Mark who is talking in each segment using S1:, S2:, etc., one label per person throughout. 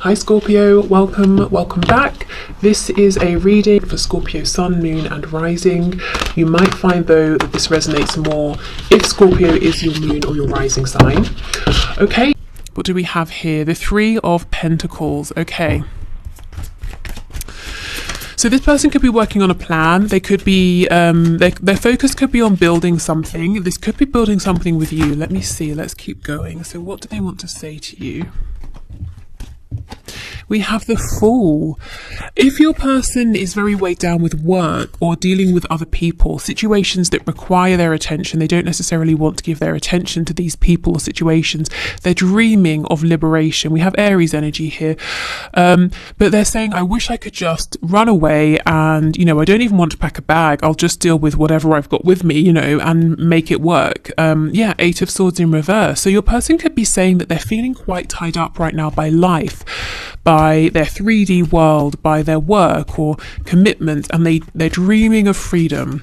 S1: Hi Scorpio, welcome back. This is a reading for Scorpio Sun, Moon and Rising. You might find though that this resonates more if Scorpio is your moon or your rising sign. Okay, what do we have here? The Three of Pentacles. Okay. So this person could be working on a plan. They could be, their focus could be on building something. This could be building something with you. Let me see, let's keep going. So what do they want to say to you? We have the Fool. If your person is very weighed down with work or dealing with other people, situations that require their attention, they don't necessarily want to give their attention to these people or situations. They're dreaming of liberation. We have Aries energy here. But they're saying, I wish I could just run away and, I don't even want to pack a bag. I'll just deal with whatever I've got with me, and make it work. Eight of Swords in reverse. So your person could be saying that they're feeling quite tied up right now by life, by their 3D world, by their work or commitment, and they're dreaming of freedom.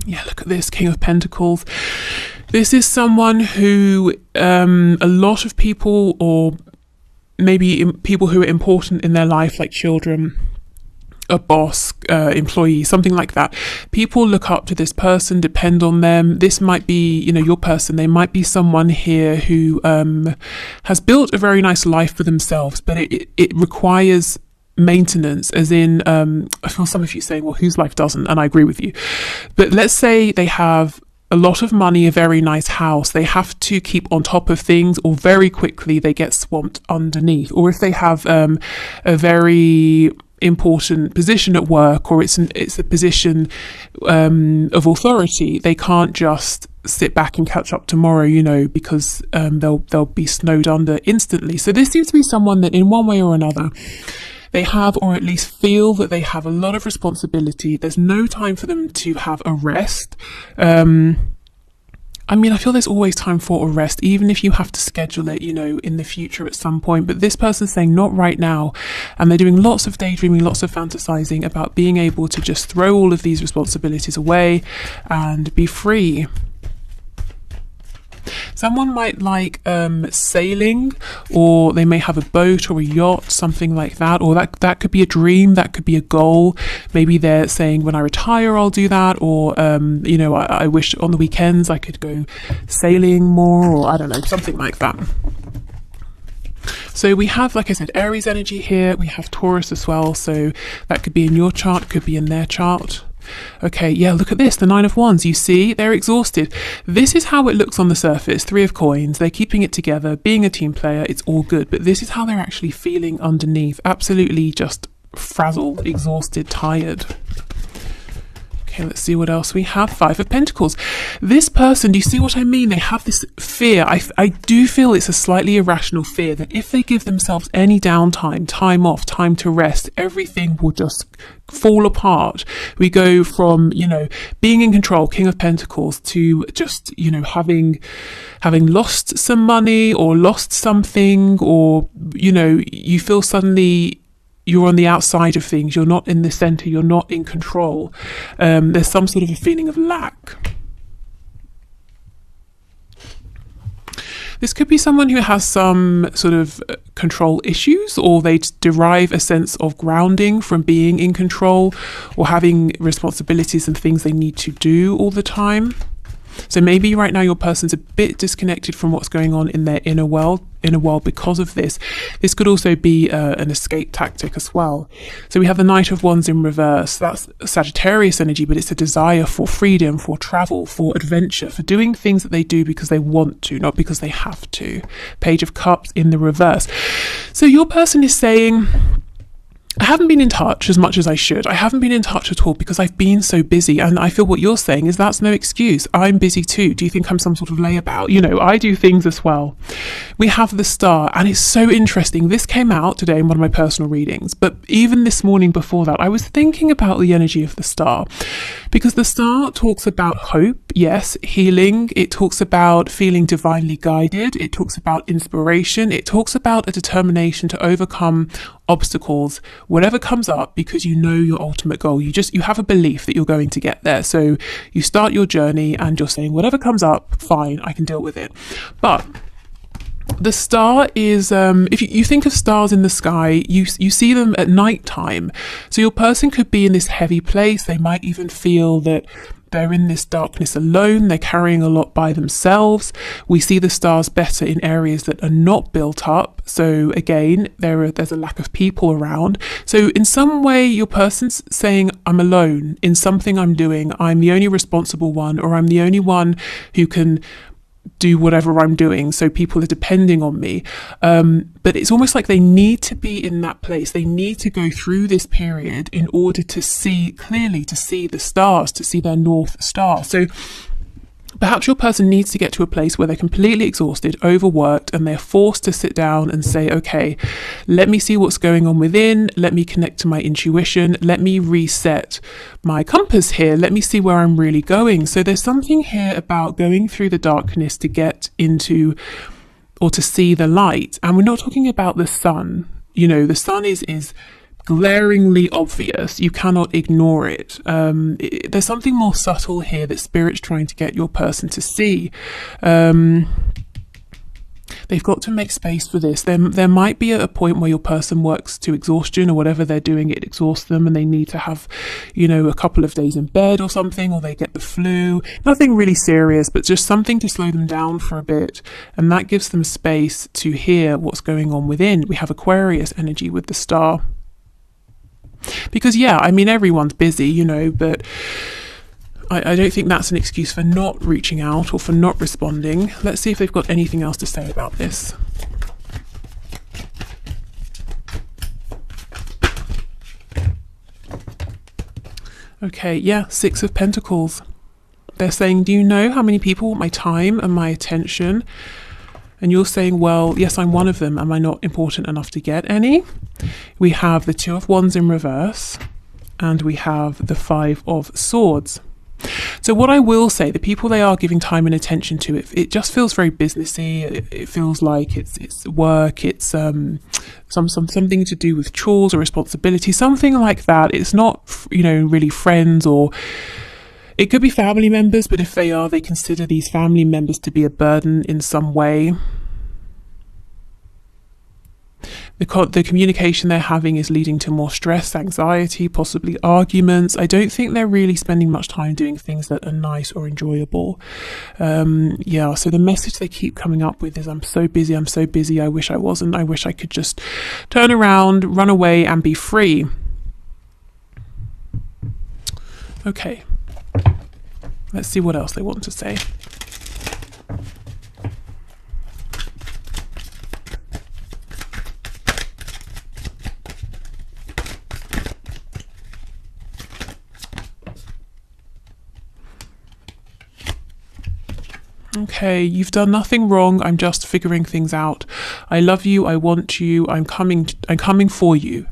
S1: Yeah, look at this, King of Pentacles. This is someone who a lot of people, or maybe people who are important in their life, like children, a boss, employee, something like that. People look up to this person, depend on them. This might be, your person. They might be someone here who has built a very nice life for themselves, but it requires maintenance, as in, I feel some of you saying, well, whose life doesn't? And I agree with you. But let's say they have a lot of money, a very nice house. They have to keep on top of things, or very quickly they get swamped underneath. Or if they have a very important position at work, or it's a position of authority, they can't just sit back and catch up tomorrow, because they'll be snowed under instantly. So this seems to be someone that in one way or another they have, or at least feel that they have a lot of responsibility. There's no time for them to have a rest. I feel there's always time for a rest, even if you have to schedule it, in the future at some point. But this person's saying not right now. And they're doing lots of daydreaming, lots of fantasizing about being able to just throw all of these responsibilities away and be free. Someone might like sailing, or they may have a boat or a yacht, something like that, or that could be a dream, that could be a goal. Maybe they're saying, when I retire I'll do that, or I wish on the weekends I could go sailing more, or I don't know, something like that. So we have, like I said, Aries energy here. We have Taurus as well, so that could be in your chart, could be in their chart. Okay, yeah, look at this, the Nine of Wands. You see, they're exhausted. This is how it looks on the surface. Three of Coins, they're keeping it together, being a team player, it's all good. But this is how they're actually feeling underneath. Absolutely just frazzled, exhausted, tired. Okay, let's see what else we have. Five of Pentacles. This person, do you see what I mean? They have this fear. I do feel it's a slightly irrational fear that if they give themselves any downtime, time off, time to rest, everything will just fall apart. We go from, being in control, King of Pentacles, to just, having lost some money or lost something, or, you feel suddenly you're on the outside of things, you're not in the center, you're not in control. There's some sort of a feeling of lack. This could be someone who has some sort of control issues, or they derive a sense of grounding from being in control or having responsibilities and things they need to do all the time. So maybe right now your person's a bit disconnected from what's going on in their inner world because of this. This could also be an escape tactic as well. So we have the Knight of Wands in reverse. That's Sagittarius energy, but it's a desire for freedom, for travel, for adventure, for doing things that they do because they want to, not because they have to. Page of Cups in the reverse. So your person is saying, I haven't been in touch as much as I should. I haven't been in touch at all because I've been so busy. And I feel what you're saying is that's no excuse. I'm busy too. Do you think I'm some sort of layabout? I do things as well. We have the Star, and it's so interesting. This came out today in one of my personal readings, but even this morning before that, I was thinking about the energy of the Star, because the Star talks about hope, yes, healing. It talks about feeling divinely guided. It talks about inspiration. It talks about a determination to overcome obstacles, whatever comes up, because you know your ultimate goal. You have a belief that you're going to get there. So you start your journey and you're saying, whatever comes up, fine, I can deal with it. But The star is, if you think of stars in the sky, you see them at night time. So your person could be in this heavy place. They might even feel that they're in this darkness alone. They're carrying a lot by themselves. We see the stars better in areas that are not built up. So again, there's a lack of people around. So in some way, your person's saying, I'm alone in something I'm doing. I'm the only responsible one, or I'm the only one who can do whatever I'm doing, so people are depending on me. But it's almost like they need to be in that place. They need to go through this period in order to see clearly, to see the stars, to see their North Star. So perhaps your person needs to get to a place where they're completely exhausted, overworked, and they're forced to sit down and say, okay, let me see what's going on within. Let me connect to my intuition. Let me reset my compass here. Let me see where I'm really going. So there's something here about going through the darkness to get into or to see the light. And we're not talking about the sun. You know, the sun is glaringly obvious. You cannot ignore it. There's something more subtle here that Spirit's trying to get your person to see. They've got to make space for this. There might be a point where your person works to exhaustion, or whatever they're doing, it exhausts them, and they need to have, you know, a couple of days in bed or something, or they get the flu. Nothing really serious, but just something to slow them down for a bit. And that gives them space to hear what's going on within. We have Aquarius energy with the star. Because, yeah, I mean, everyone's busy, you know, but I don't think that's an excuse for not reaching out or for not responding. Let's see if they've got anything else to say about this. Okay, yeah, Six of Pentacles. They're saying, do you know how many people want my time and my attention? And you're saying, well, yes, I'm one of them. Am I not important enough to get any? We have the Two of Wands in reverse, and we have the Five of Swords. So what I will say, the people they are giving time and attention to, it just feels very businessy. It feels like it's work. It's something to do with chores or responsibility, something like that. It's not, you know, really friends, or it could be family members, but if they are, they consider these family members to be a burden in some way. The communication they're having is leading to more stress, anxiety, possibly arguments. I don't think they're really spending much time doing things that are nice or enjoyable. Yeah, so the message they keep coming up with is, I'm so busy, I wish I wasn't. I wish I could just turn around, run away, and be free. Okay. Let's see what else they want to say. Okay, you've done nothing wrong. I'm just figuring things out. I love you. I want you. I'm coming for you.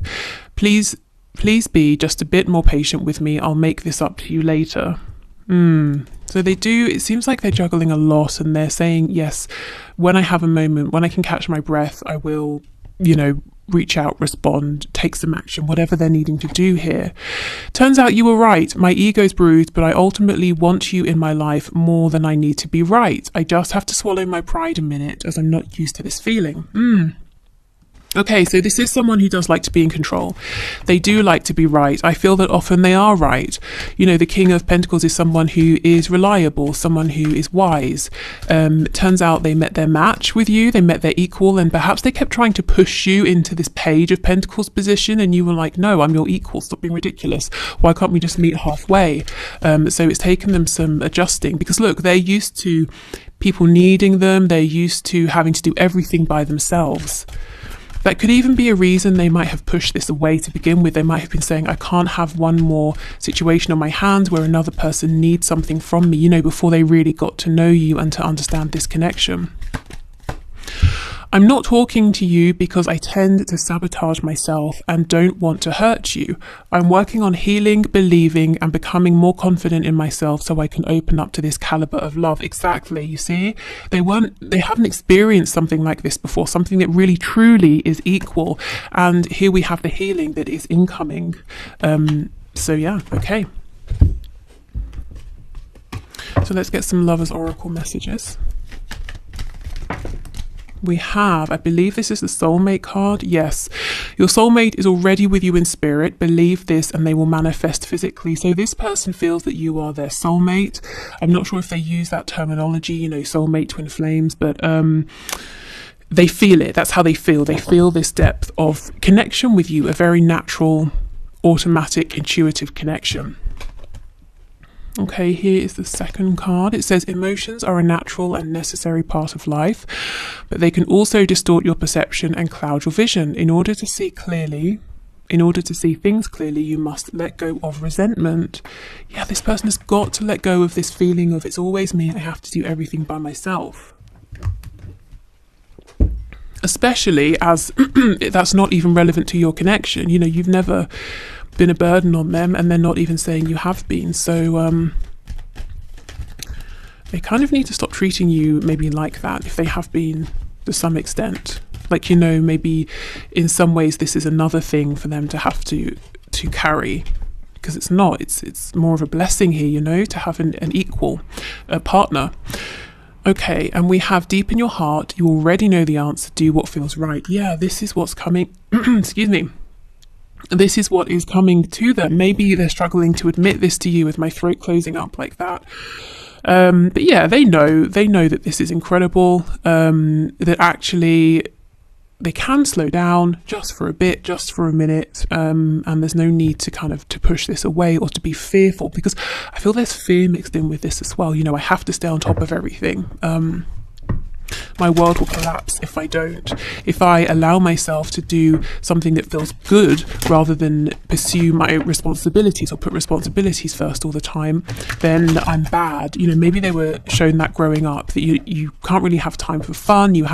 S1: Please be just a bit more patient with me. I'll make this up to you later. So they do, it seems like they're juggling a lot, and they're saying, yes, when I have a moment, when I can catch my breath, I will, you know, reach out, respond, take some action, whatever they're needing to do here. Turns out you were right. My ego's bruised, but I ultimately want you in my life more than I need to be right. I just have to swallow my pride a minute, as I'm not used to this feeling. Okay, so this is someone who does like to be in control. They do like to be right. I feel that often they are right. You know, the King of Pentacles is someone who is reliable, someone who is wise. Turns out they met their match with you, they met their equal, and perhaps they kept trying to push you into this Page of Pentacles position, and you were like, no, I'm your equal, stop being ridiculous. Why can't we just meet halfway? So it's taken them some adjusting, because look, they're used to people needing them, they're used to having to do everything by themselves. That could even be a reason they might have pushed this away to begin with. They might have been saying, I can't have one more situation on my hands where another person needs something from me, you know, before they really got to know you and to understand this connection. I'm not talking to you because I tend to sabotage myself and don't want to hurt you. I'm working on healing, believing, and becoming more confident in myself so I can open up to this caliber of love. Exactly, you see? They haven't experienced something like this before, something that really truly is equal. And here we have the healing that is incoming. So yeah, okay. So let's get some Lovers Oracle messages. We have, I believe this is the soulmate card. Yes, your soulmate is already with you in spirit. Believe this and they will manifest physically. So this person feels that you are their soulmate. I'm not sure if they use that terminology, you know, soulmate, twin flames, but they feel it. That's how they feel. They feel this depth of connection with you, a very natural, automatic, intuitive connection. Okay, here is the second card. It says emotions are a natural and necessary part of life, but they can also distort your perception and cloud your vision. In order to see clearly, in order to see things clearly, you must let go of resentment. Yeah, this person has got to let go of this feeling of it's always me, I have to do everything by myself. Especially as that's not even relevant to your connection. You know, you've never been a burden on them and they're not even saying you have been. So they kind of need to stop treating you maybe like that if they have been to some extent. Like, you know, maybe in some ways this is another thing for them to have to carry, because it's not. It's more of a blessing here, you know, to have an equal partner. Okay, and we have deep in your heart, you already know the answer, do what feels right. Yeah, this is what's coming. Excuse me. This is what is coming to them. Maybe they're struggling to admit this to you with my throat closing up like that. But yeah, they know that this is incredible, that actually they can slow down just for a bit, just for a minute, and there's no need to kind of to push this away or to be fearful, because I feel there's fear mixed in with this as well. You know, I have to stay on top of everything. My world will collapse if I don't. If I allow myself to do something that feels good rather than pursue my responsibilities or put responsibilities first all the time, then I'm bad. You know, maybe they were shown that growing up, that you can't really have time for fun. You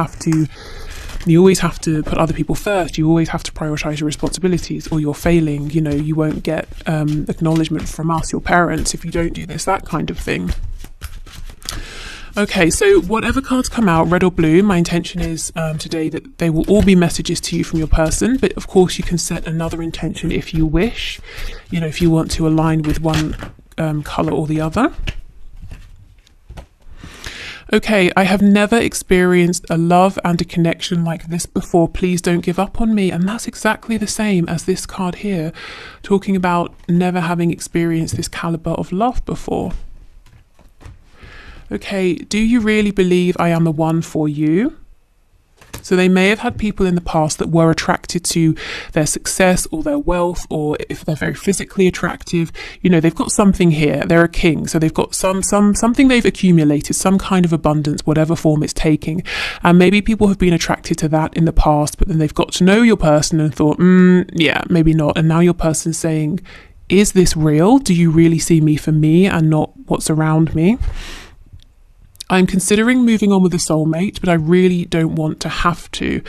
S1: always have to put other people first. You always have to prioritize your responsibilities, or you're failing. You know, you won't get acknowledgement from us, your parents, if you don't do this, that kind of thing. Okay, so whatever cards come out, red or blue, my intention is today that they will all be messages to you from your person, but of course you can set another intention if you wish, you know, if you want to align with one colour or the other. Okay, I have never experienced a love and a connection like this before. Please don't give up on me. And that's exactly the same as this card here, talking about never having experienced this caliber of love before. Okay, do you really believe I am the one for you? So they may have had people in the past that were attracted to their success or their wealth, or if they're very physically attractive, you know, they've got something here. They're a king, so they've got something they've accumulated, some kind of abundance, whatever form it's taking. And maybe people have been attracted to that in the past, but then they've got to know your person and thought, yeah, maybe not. And now your person's saying, is this real? Do you really see me for me and not what's around me? I'm considering moving on with a soulmate, but I really don't want to have to.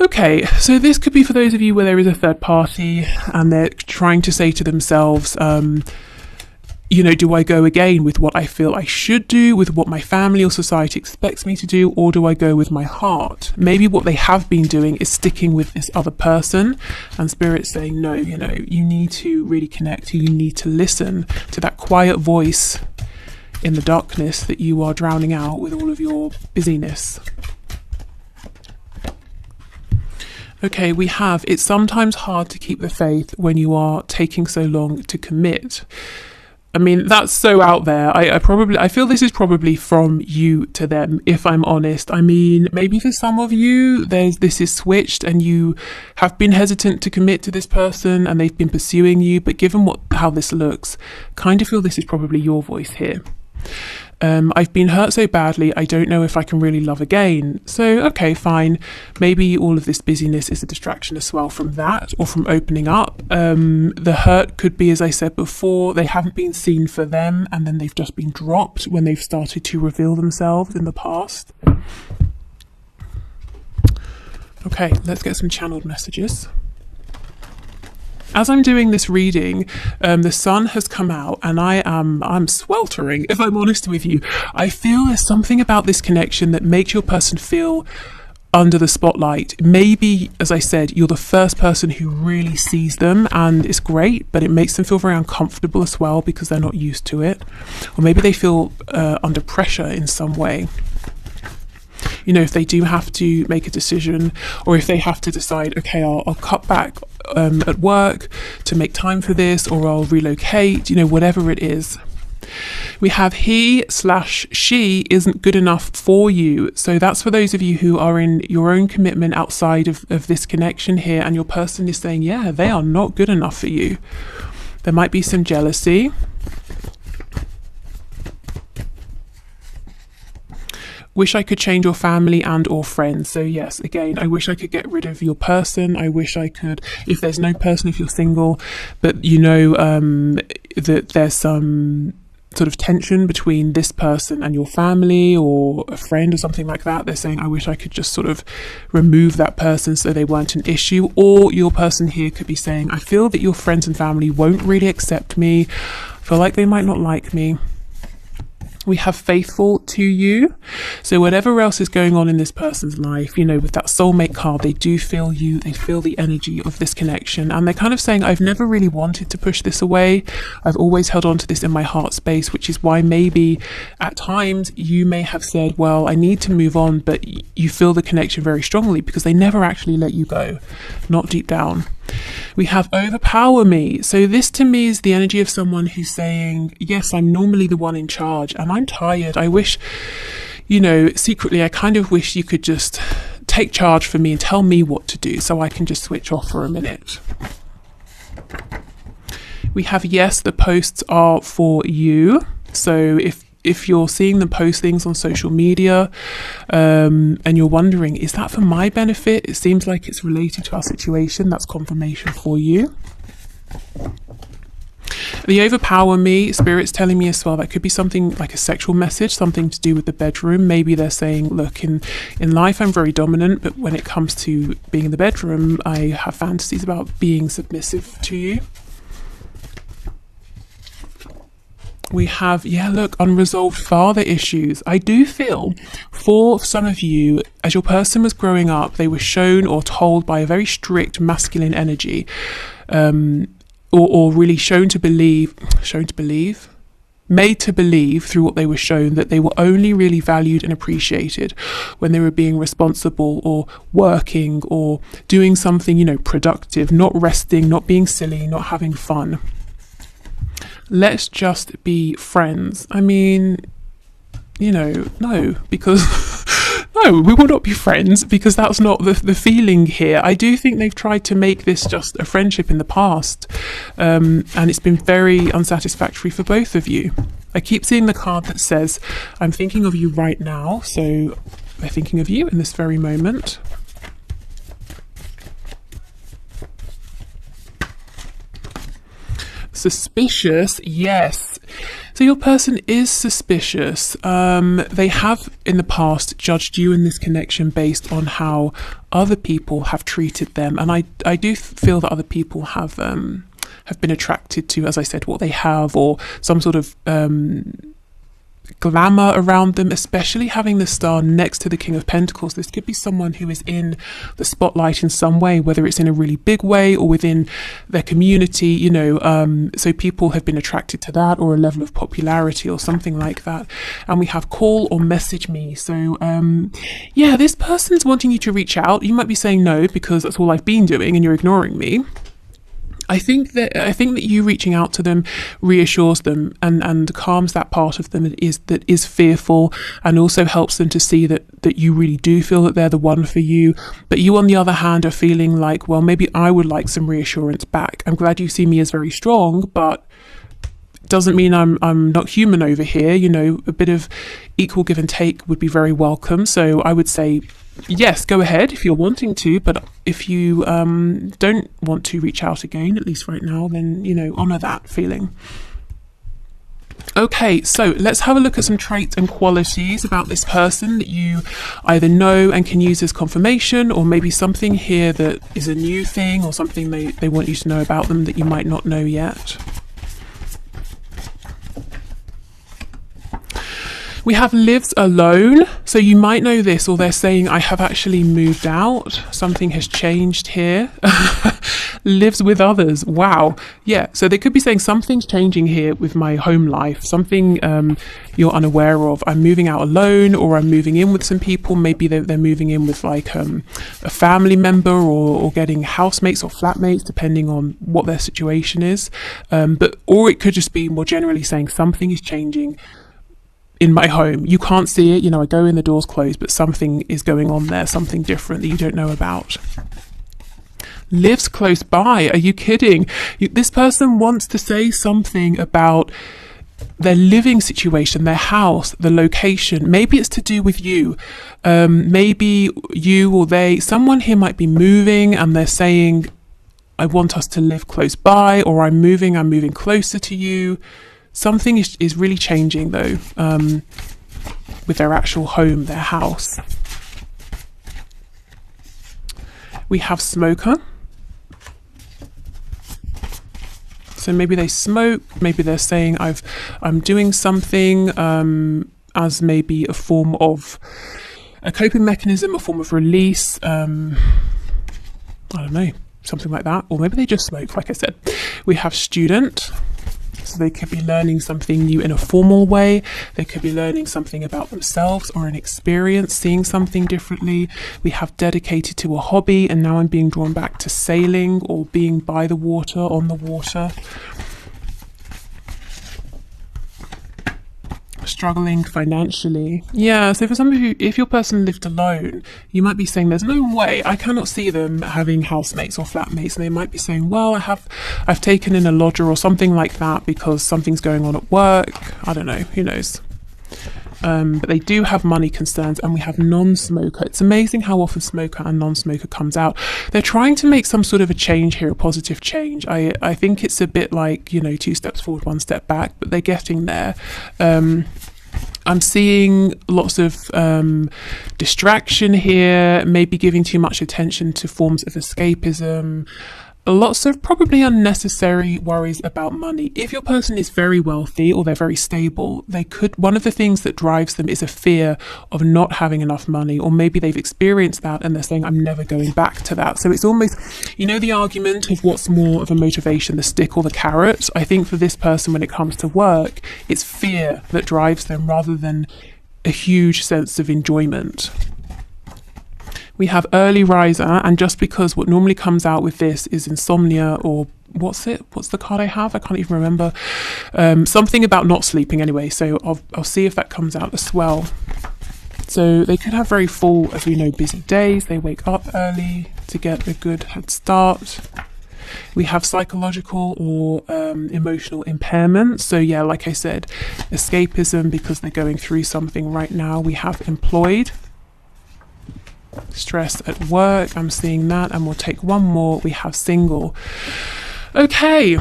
S1: Okay, so this could be for those of you where there is a third party and they're trying to say to themselves, you know, do I go again with what I feel I should do, with what my family or society expects me to do, or do I go with my heart? Maybe what they have been doing is sticking with this other person, and Spirit's saying, no, you know, you need to really connect, you need to listen to that quiet voice in the darkness that you are drowning out with all of your busyness. Okay, we have, it's sometimes hard to keep the faith when you are taking so long to commit. I mean, that's so out there. I feel this is probably from you to them, if I'm honest. I mean, maybe for some of you, this is switched and you have been hesitant to commit to this person and they've been pursuing you. But given how this looks, kind of feel this is probably your voice here. I've been hurt so badly, I don't know if I can really love again. So, okay, fine. Maybe all of this busyness is a distraction as well from that, or from opening up. The hurt could be, as I said before, they haven't been seen for them and then they've just been dropped when they've started to reveal themselves in the past. Okay, let's get some channeled messages. As I'm doing this reading, the sun has come out and I'm sweltering, if I'm honest with you. I feel there's something about this connection that makes your person feel under the spotlight. Maybe, as I said, you're the first person who really sees them and it's great, but it makes them feel very uncomfortable as well because they're not used to it. Or maybe they feel under pressure in some way. You know, if they do have to make a decision, or if they have to decide, okay, I'll cut back at work to make time for this, or I'll relocate, you know, whatever it is. We have he/she isn't good enough for you. So that's for those of you who are in your own commitment outside of this connection here, and your person is saying, yeah, they are not good enough for you. There might be some jealousy. Wish I could change your family and or friends. So yes, again, I wish I could get rid of your person. I wish I could, if there's no person, if you're single, but you know that there's some sort of tension between this person and your family or a friend or something like that. They're saying, I wish I could just sort of remove that person so they weren't an issue. Or your person here could be saying, I feel that your friends and family won't really accept me. I feel like they might not like me. We have faithful to you. So whatever else is going on in this person's life, you know, with that soulmate card, they do feel you, they feel the energy of this connection. And they're kind of saying, I've never really wanted to push this away. I've always held on to this in my heart space, which is why maybe at times you may have said, well, I need to move on, but you feel the connection very strongly because they never actually let you go, not deep down. We have overpower me. So this to me is the energy of someone who's saying, yes, I'm normally the one in charge and I'm tired. I wish, you know, secretly, I kind of wish you could just take charge for me and tell me what to do so I can just switch off for a minute. We have, yes, the posts are for you. So if you're seeing them post things on social media and you're wondering, is that for my benefit? It seems like it's related to our situation. That's confirmation for you. The overpower me, Spirit's telling me as well, that could be something like a sexual message, something to do with the bedroom. Maybe they're saying, look, in life I'm very dominant, but when it comes to being in the bedroom, I have fantasies about being submissive to you. We have, yeah, look, unresolved father issues. I do feel for some of you, as your person was growing up, they were shown or told by a very strict masculine energy, or really made to believe through what they were shown that they were only really valued and appreciated when they were being responsible or working or doing something, you know, productive, not resting, not being silly, not having fun. Let's just be friends. I mean, you know, no, because no, we will not be friends because that's not the feeling here. I do think they've tried to make this just a friendship in the past, and it's been very unsatisfactory for both of you. I keep seeing the card that says, I'm thinking of you right now. So they're thinking of you in this very moment. Suspicious, yes. So your person is suspicious. They have in the past judged you in this connection based on how other people have treated them, and I do feel that other people have been attracted to, as I said, what they have, or some sort of glamour around them, especially having the star next to the King of Pentacles. This could be someone who is in the spotlight in some way, whether it's in a really big way or within their community, you know, so people have been attracted to that, or a level of popularity or something like that. And we have call or message me. So yeah, this person's wanting you to reach out. You might be saying no because that's all I've been doing and you're ignoring me. I think that you reaching out to them reassures them and calms that part of them that is fearful, and also helps them to see that you really do feel that they're the one for you. But you, on the other hand, are feeling like, well, maybe I would like some reassurance back. I'm glad you see me as very strong, but doesn't mean I'm not human over here. You know, a bit of equal give and take would be very welcome. So I would say, yes, go ahead if you're wanting to, but if you don't want to reach out again, at least right now, then, you know, honor that feeling. Okay, so let's have a look at some traits and qualities about this person that you either know and can use as confirmation, or maybe something here that is a new thing or something they want you to know about them that you might not know yet. We have lives alone. So you might know this, or they're saying, I have actually moved out. Something has changed here. Lives with others. Wow. Yeah. So they could be saying something's changing here with my home life, something you're unaware of. I'm moving out alone, or I'm moving in with some people. Maybe they're moving in with like a family member, or getting housemates or flatmates, depending on what their situation is. Or it could just be more generally saying something is changing in my home. You can't see it. I go in, the door's closed, but something is going on there, something different that you don't know about. Lives close by. Are you kidding? This person wants to say something about their living situation, their house, the location. Maybe it's to do with you. Maybe you or they, someone here might be moving and they're saying, I want us to live close by, or I'm moving closer to you. Something is really changing though, with their actual home, their house. We have smoker. So maybe they smoke, maybe they're saying I'm doing something as maybe a form of a coping mechanism, a form of release. I don't know, something like that. Or maybe they just smoke, like I said. We have student. So they could be learning something new in a formal way. They could be learning something about themselves or an experience, seeing something differently. We have dedicated to a hobby, and now I'm being drawn back to sailing or being by the water, on the water. Struggling financially. Yeah, so for some of you, if your person lived alone, you might be saying there's no way, I cannot see them having housemates or flatmates, and they might be saying, well, I've taken in a lodger or something like that because something's going on at work. I don't know, who knows. But they do have money concerns, and we have non-smoker. It's amazing how often smoker and non-smoker comes out. They're trying to make some sort of a change here, a positive change. I think it's a bit like, 2 steps forward, 1 step back, but they're getting there. I'm seeing lots of distraction here, maybe giving too much attention to forms of escapism. Lots of probably unnecessary worries about money. If your person is very wealthy or they're very stable, one of the things that drives them is a fear of not having enough money, or maybe they've experienced that and they're saying, I'm never going back to that. So it's almost, the argument of what's more of a motivation, the stick or the carrot. I think for this person, when it comes to work, it's fear that drives them rather than a huge sense of enjoyment. We have early riser, and just because what normally comes out with this is insomnia, or what's the card I have? I can't even remember. Something about not sleeping anyway, so I'll see if that comes out as well. So they could have very full, as we know, busy days. They wake up early to get a good head start. We have psychological or emotional impairment. So yeah, like I said, escapism because they're going through something right now. We have employed. Stress at work, I'm seeing that, and we'll take one more. We have single. Okay,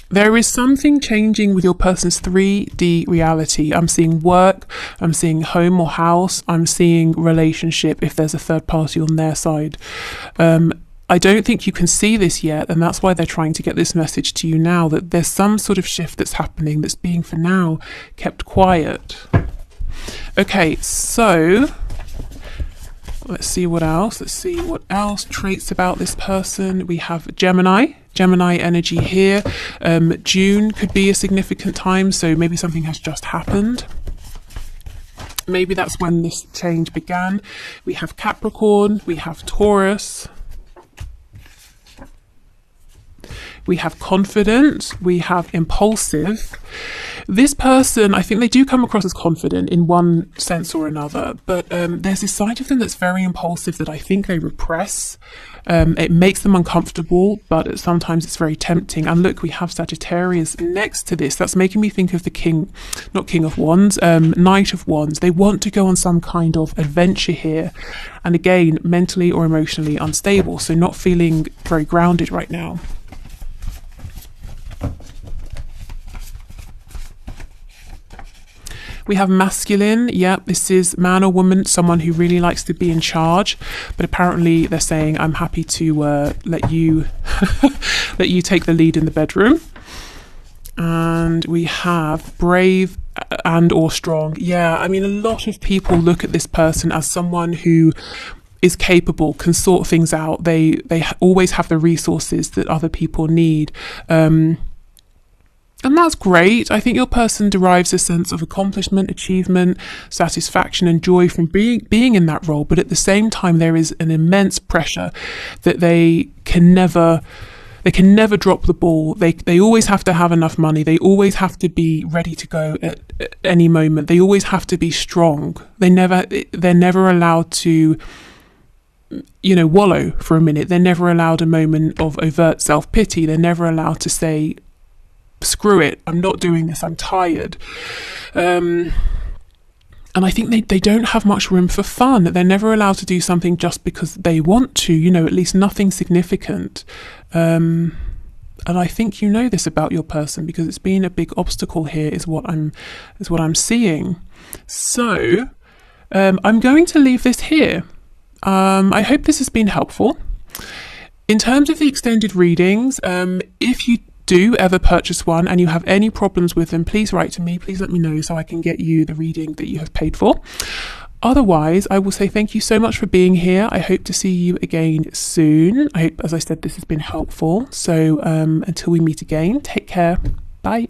S1: there is something changing with your person's 3D reality. I'm seeing work, I'm seeing home or house, I'm seeing relationship if there's a third party on their side. I don't think you can see this yet, and that's why they're trying to get this message to you now, that there's some sort of shift that's happening that's being, for now, kept quiet. Okay, so let's see what else. Traits about this person. We have Gemini energy here. June could be a significant time, so maybe something has just happened. Maybe that's when this change began. We have Capricorn, we have Taurus. We have confident, we have impulsive. This person, I think they do come across as confident in one sense or another, but there's this side of them that's very impulsive that I think they repress. It makes them uncomfortable, but sometimes it's very tempting. And look, we have Sagittarius next to this. That's making me think of the Knight of Wands. They want to go on some kind of adventure here. And again, mentally or emotionally unstable, so not feeling very grounded right now. We have masculine. Yeah, this is man or woman, someone who really likes to be in charge, but apparently they're saying, I'm happy to let you let you take the lead in the bedroom. And we have brave and or strong. Yeah, I mean, a lot of people look at this person as someone who is capable, can sort things out. They always have the resources that other people need. And that's great. I think your person derives a sense of accomplishment, achievement, satisfaction, and joy from being in that role. But at the same time, there is an immense pressure that they can never drop the ball. They always have to have enough money. They always have to be ready to go at any moment. They always have to be strong. They're never allowed to, wallow for a minute. They're never allowed a moment of overt self-pity. They're never allowed to say, screw it, I'm not doing this, I'm tired. And I think they don't have much room for fun. They're never allowed to do something just because they want to, at least nothing significant. And I think this about your person, because it's been a big obstacle here, is what I'm seeing. So I'm going to leave this here. I hope this has been helpful. In terms of the extended readings, if you do ever purchase one and you have any problems with them, please write to me. Please let me know so I can get you the reading that you have paid for. Otherwise, I will say thank you so much for being here. I hope to see you again soon. I hope, as I said, this has been helpful. So until we meet again, take care. Bye.